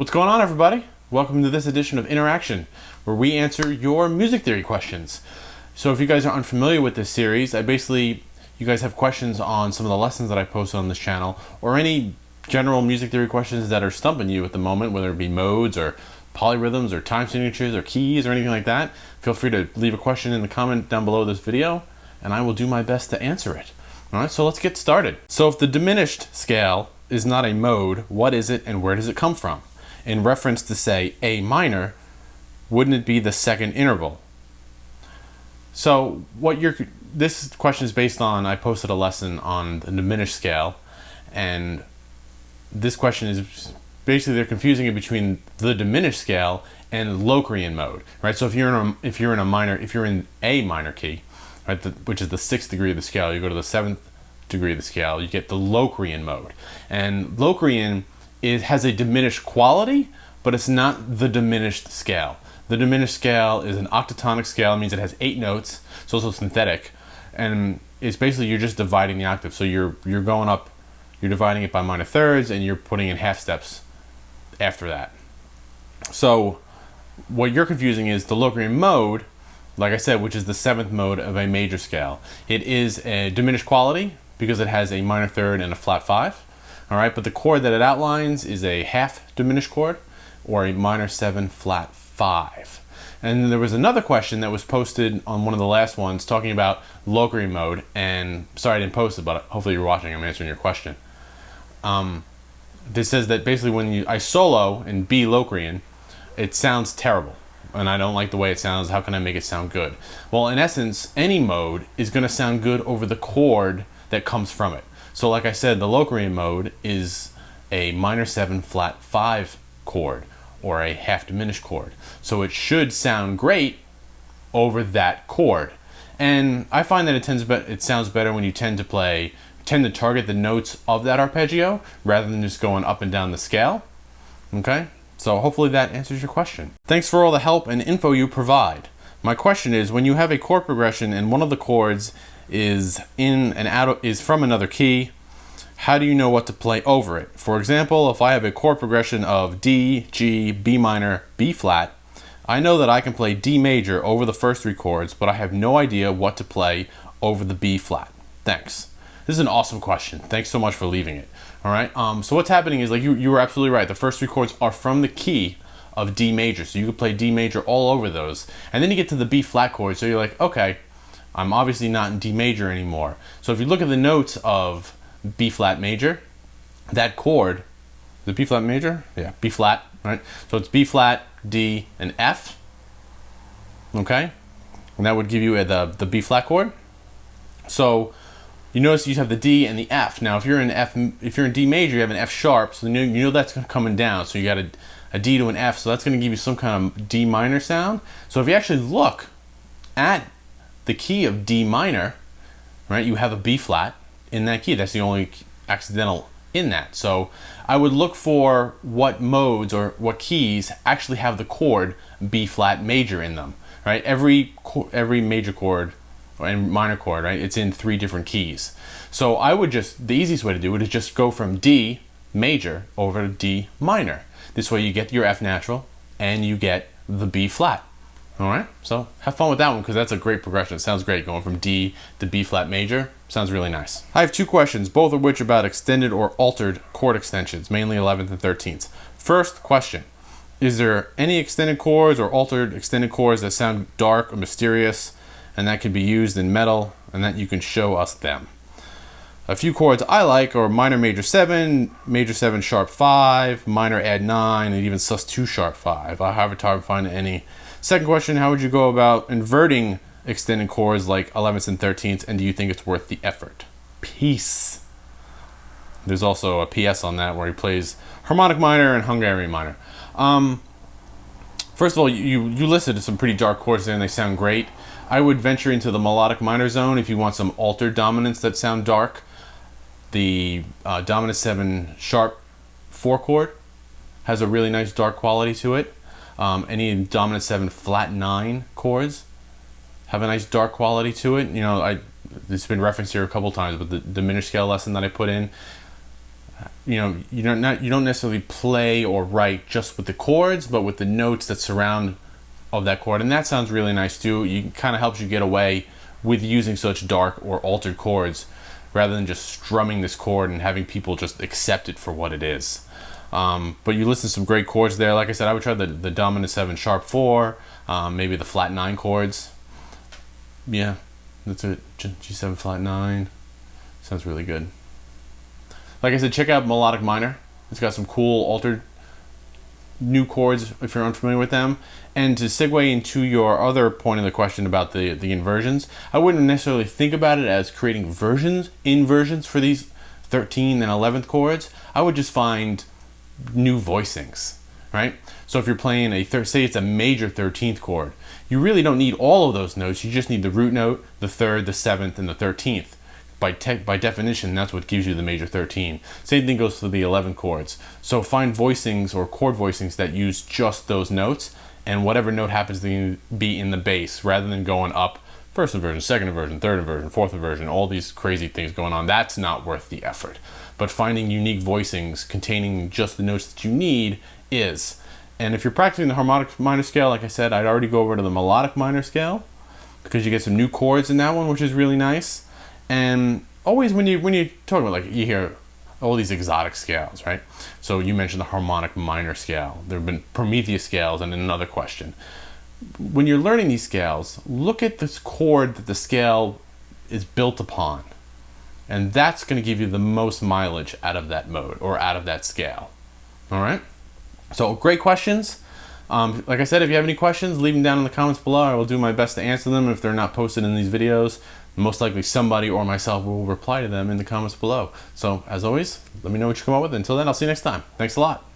What's going on, everybody? Welcome to this edition of interAXEtion, where we answer your music theory questions. So if you guys are unfamiliar with this series, you guys have questions on some of the lessons that I posted on this channel, or any general music theory questions that are stumping you at the moment, whether it be modes or polyrhythms or time signatures or keys or anything like that. Feel free to leave a question in the comment down below this video, and I will do my best to answer it. All right, so let's get started. So if the diminished scale is not a mode, what is it and where does it come from? In reference to, say, A minor, wouldn't it be the second interval? So this question is based on, I posted a lesson on the diminished scale, and this question is basically, they're confusing it between the diminished scale and Locrian mode, right? So if you're in A minor key, right, which is the 6th degree of the scale, you go to the 7th degree of the scale, you get the Locrian mode. And Locrian has a diminished quality, but it's not the diminished scale. The diminished scale is an octatonic scale. It means it has 8 notes. It's also synthetic, and it's basically, you're just dividing the octave. So you're going up, you're dividing it by minor thirds, and you're putting in half steps after that. So what you're confusing is the Locrian mode, like I said, which is the 7th mode of a major scale. It is a diminished quality because it has a minor third and a flat 5. All right, but the chord that it outlines is a half diminished chord, or a minor 7 flat 5. And there was another question that was posted on one of the last ones talking about Locrian mode, and sorry I didn't post it, but hopefully you're watching, I'm answering your question. This says that basically when I solo in B Locrian, it sounds terrible, and I don't like the way it sounds. How can I make it sound good? Well, in essence, any mode is going to sound good over the chord that comes from it. So like I said, the Locrian mode is a minor 7 flat 5 chord, or a half diminished chord. So it should sound great over that chord. And I find that it sounds better when you tend to target the notes of that arpeggio rather than just going up and down the scale. Okay? So hopefully that answers your question. Thanks for all the help and info you provide. My question is, when you have a chord progression and one of the chords is from another key, how do you know what to play over it? For example, if I have a chord progression of D, G, B minor, B flat, I know that I can play D major over the first 3 chords, but I have no idea what to play over the B flat. Thanks. This is an awesome question. Thanks so much for leaving it. All right. So what's happening is, like, you were absolutely right. The first 3 chords are from the key of D major, so you could play D major all over those, and then you get to the B flat chord. So you're like, okay, I'm obviously not in D major anymore. So if you look at the notes of B flat major, that chord, the B flat major, yeah, B flat, right? So it's B flat, D, and F. Okay, and that would give you the B flat chord. So you notice you have the D and the F. Now, if you're in D major, you have an F sharp, so you know that's coming down. So you got a D to an F, so that's going to give you some kind of D minor sound. So if you actually look at the key of D minor, right, you have a B flat in that key. That's the only accidental in that. So I would look for what modes or what keys actually have the chord B flat major in them, right? Every major chord and minor chord, right, it's in 3 different keys. So the easiest way to do it is just go from D major over to D minor. This way you get your F natural and you get the B flat. All right, so have fun with that one, because that's a great progression. It sounds great going from D to B flat major. Sounds really nice. I have 2 questions, both of which are about extended or altered chord extensions, mainly 11th and 13th. First question, is there any extended chords or altered extended chords that sound dark or mysterious and that can be used in metal, and that you can show us them? A few chords I like are minor major 7 sharp 5, minor add 9, and even sus2 sharp 5. I have a hard time finding any. Second question, how would you go about inverting extended chords like 11th and 13th, and do you think it's worth the effort? Peace. There's also a PS on that where he plays harmonic minor and Hungarian minor. First of all, you listed some pretty dark chords there and they sound great. I would venture into the melodic minor zone if you want some altered dominants that sound dark. The dominant 7 sharp 4 chord has a really nice dark quality to it. Any dominant 7 flat 9 chords have a nice dark quality to it. You know, it's been referenced here a couple times, but the diminished scale lesson that I put in you don't necessarily play or write just with the chords, but with the notes that surround of that chord, and that sounds really nice too. It kind of helps you get away with using such dark or altered chords rather than just strumming this chord and having people just accept it for what it is. But you listen to some great chords there. Like I said, I would try the dominant 7 sharp 4, maybe the flat 9 chords. Yeah, that's it. G7 flat 9 sounds really good. Like I said, check out Melodic Minor. It's got some cool altered new chords if you're unfamiliar with them. And to segue into your other point of the question about the inversions, I wouldn't necessarily think about it as creating inversions for these 13th and 11th chords. I would just find new voicings, right? So if you're playing say it's a major 13th chord, you really don't need all of those notes. You just need the root note, the 3rd, the 7th, and the 13th. By definition, that's what gives you the major 13. Same thing goes for the 11 chords. So find voicings or chord voicings that use just those notes, and whatever note happens to be in the bass, rather than going up first inversion, second inversion, third inversion, fourth inversion, all these crazy things going on. That's not worth the effort. But finding unique voicings containing just the notes that you need is. And if you're practicing the harmonic minor scale, like I said, I'd already go over to the melodic minor scale because you get some new chords in that one, which is really nice. And always when you talk about, like, you hear all these exotic scales, right? So you mentioned the harmonic minor scale. There have been Prometheus scales, and another question. When you're learning these scales, look at this chord that the scale is built upon. And that's going to give you the most mileage out of that mode or out of that scale. All right? So great questions. Like I said, if you have any questions, leave them down in the comments below. I will do my best to answer them if they're not posted in these videos. Most likely somebody or myself will reply to them in the comments below. So as always, let me know what you come up with. Until then, I'll see you next time. Thanks a lot.